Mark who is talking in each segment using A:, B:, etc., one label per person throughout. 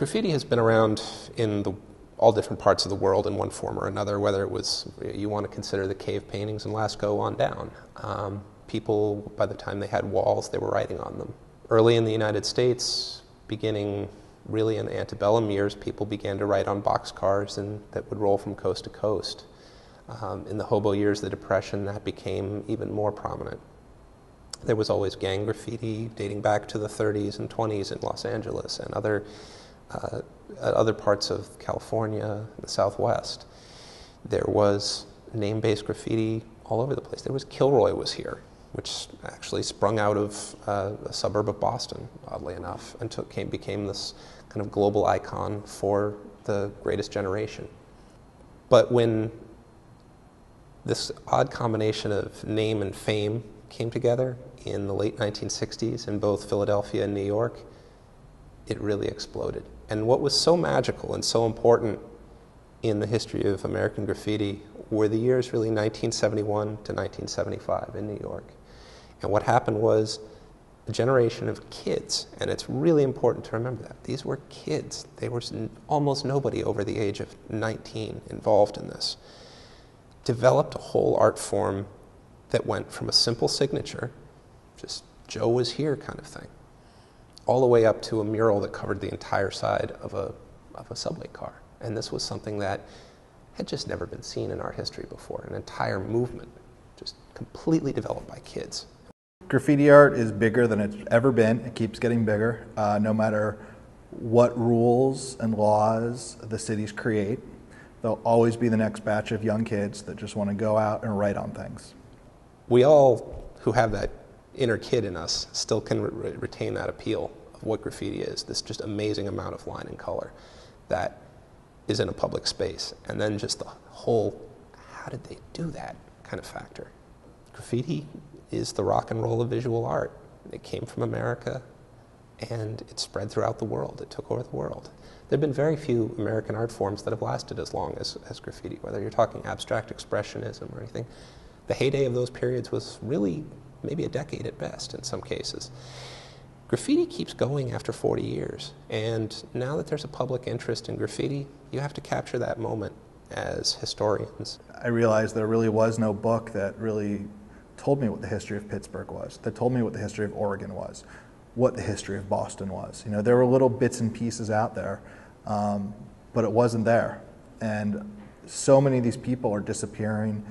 A: graffiti has been around in all different parts of the world in one form or another, whether it was, you want to consider the cave paintings in Lascaux on down. People, by the time they had walls, they were writing on them. Early in the United States, beginning really in the antebellum years, people began to write on boxcars that would roll from coast to coast. In the hobo years of the Depression, that became even more prominent. There was always gang graffiti dating back to the 30s and 20s in Los Angeles and other parts of California, the Southwest. There was name-based graffiti all over the place. There was Kilroy was here, which actually sprung out of a suburb of Boston, oddly enough, and became this kind of global icon for the greatest generation. But when this odd combination of name and fame came together in the late 1960s in both Philadelphia and New York, it really exploded. And what was so magical and so important in the history of American graffiti were the years really 1971 to 1975 in New York. And what happened was a generation of kids, and it's really important to remember that. These were kids. There was almost nobody over the age of 19 involved in this. Developed a whole art form that went from a simple signature, just Joe was here kind of thing, all the way up to a mural that covered the entire side of a subway car. And this was something that had just never been seen in art history before, an entire movement just completely developed by kids.
B: Graffiti art is bigger than it's ever been. It keeps getting bigger, no matter what rules and laws the cities create. There'll always be the next batch of young kids that just want to go out and write on things.
A: We all who have that inner kid in us still can retain that appeal of what graffiti is, this just amazing amount of line and color that is in a public space. And then just the whole, how did they do that kind of factor. Graffiti is the rock and roll of visual art. It came from America and it spread throughout the world. It took over the world. There have been very few American art forms that have lasted as long as graffiti, whether you're talking abstract expressionism or anything. The heyday of those periods was really maybe a decade at best in some cases. Graffiti keeps going after 40 years, and now that there's a public interest in graffiti, you have to capture that moment as historians.
B: I realized there really was no book that really told me what the history of Pittsburgh was, that told me what the history of Oregon was, what the history of Boston was. You know, there were little bits and pieces out there, but it wasn't there. And so many of these people are disappearing,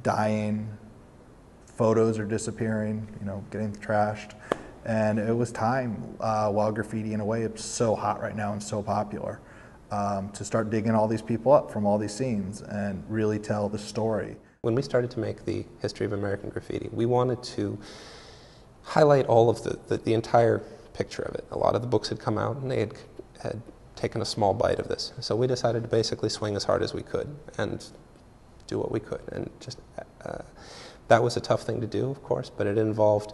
B: dying, photos are disappearing, you know, getting trashed. And it was time, while graffiti in a way is so hot right now and so popular, to start digging all these people up from all these scenes and really tell the story.
A: When we started to make the history of American graffiti, we wanted to highlight all of the entire picture of it. A lot of the books had come out and they had taken a small bite of this. So we decided to basically swing as hard as we could and do what we could. And just that was a tough thing to do, of course, but it involved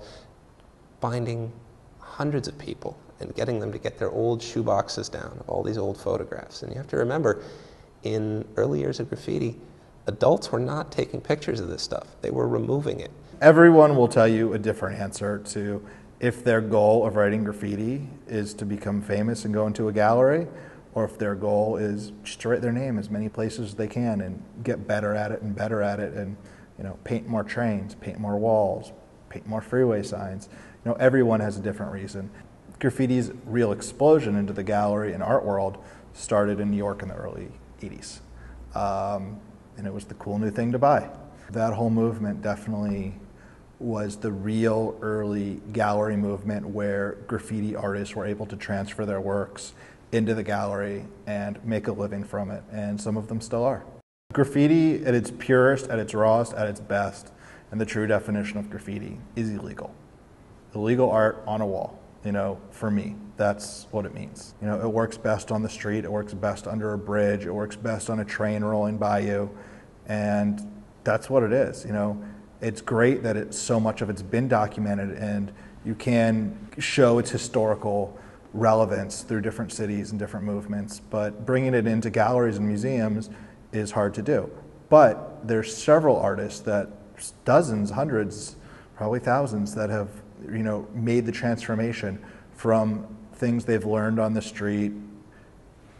A: finding hundreds of people and getting them to get their old shoeboxes down of all these old photographs. And you have to remember, in early years of graffiti, adults were not taking pictures of this stuff. They were removing it.
B: Everyone will tell you a different answer to if their goal of writing graffiti is to become famous and go into a gallery, or if their goal is just to write their name as many places as they can and get better at it and better at it, and you know, paint more trains, paint more walls, paint more freeway signs. You know, everyone has a different reason. Graffiti's real explosion into the gallery and art world started in New York in the early 80s. And it was the cool new thing to buy. That whole movement definitely was the real early gallery movement where graffiti artists were able to transfer their works into the gallery and make a living from it, and some of them still are. Graffiti at its purest, at its rawest, at its best, and the true definition of graffiti is illegal. Illegal art on a wall, you know, for me, that's what it means. You know, it works best on the street, it works best under a bridge, it works best on a train rolling by you, and that's what it is, you know. It's great that so much of it's been documented and you can show its historical relevance through different cities and different movements, but bringing it into galleries and museums is hard to do. But there's several artists, that dozens, hundreds, probably thousands, that have, you know, made the transformation from things they've learned on the street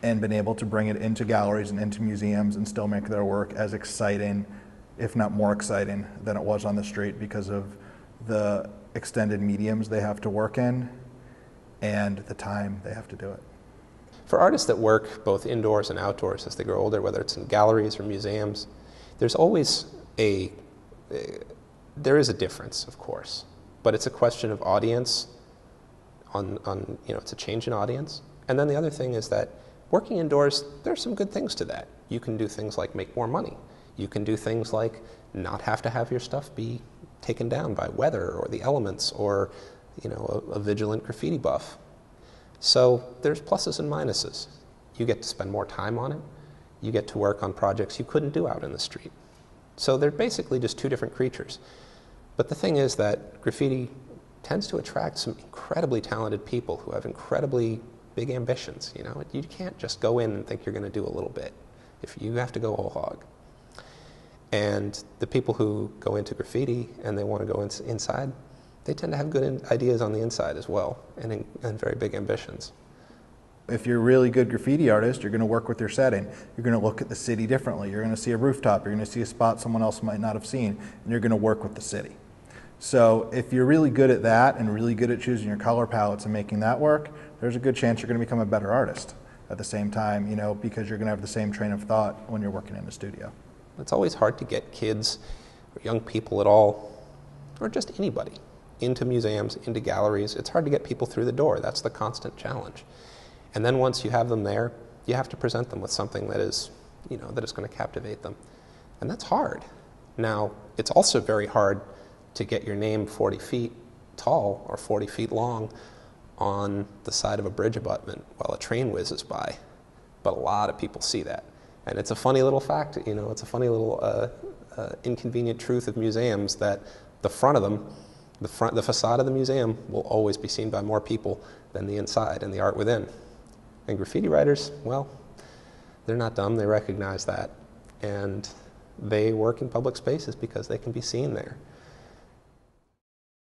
B: and been able to bring it into galleries and into museums and still make their work as exciting, if not more exciting, than it was on the street because of the extended mediums they have to work in and the time they have to do it.
A: For artists that work both indoors and outdoors as they grow older, whether it's in galleries or museums, there's always there is a difference, of course, but it's a question of audience, it's a change in audience. And then the other thing is that working indoors, there's some good things to that. You can do things like make more money. You can do things like not have to have your stuff be taken down by weather or the elements or, a vigilant graffiti buff. So there's pluses and minuses. You get to spend more time on it. You get to work on projects you couldn't do out in the street. So they're basically just two different creatures. But the thing is that graffiti tends to attract some incredibly talented people who have incredibly big ambitions. You can't just go in and think you're going to do a little bit. If you have to go whole hog. And the people who go into graffiti and they want to go inside, they tend to have good ideas on the inside as well, and very big ambitions.
B: If you're a really good graffiti artist, you're going to work with your setting. You're going to look at the city differently. You're going to see a rooftop. You're going to see a spot someone else might not have seen, and you're going to work with the city. So if you're really good at that and really good at choosing your color palettes and making that work, there's a good chance you're going to become a better artist at the same time, because you're going to have the same train of thought when you're working in the studio.
A: It's always hard to get kids or young people at all, or just anybody, into museums, into galleries. It's hard to get people through the door. That's the constant challenge. And then once you have them there, you have to present them with something that is, that is going to captivate them. And that's hard. Now, it's also very hard to get your name 40 feet tall or 40 feet long on the side of a bridge abutment while a train whizzes by. But a lot of people see that. And it's a funny little fact, it's a funny little inconvenient truth of museums that the front of them, the facade of the museum will always be seen by more people than the inside and the art within. And graffiti writers, well, they're not dumb, they recognize that. And they work in public spaces because they can be seen there.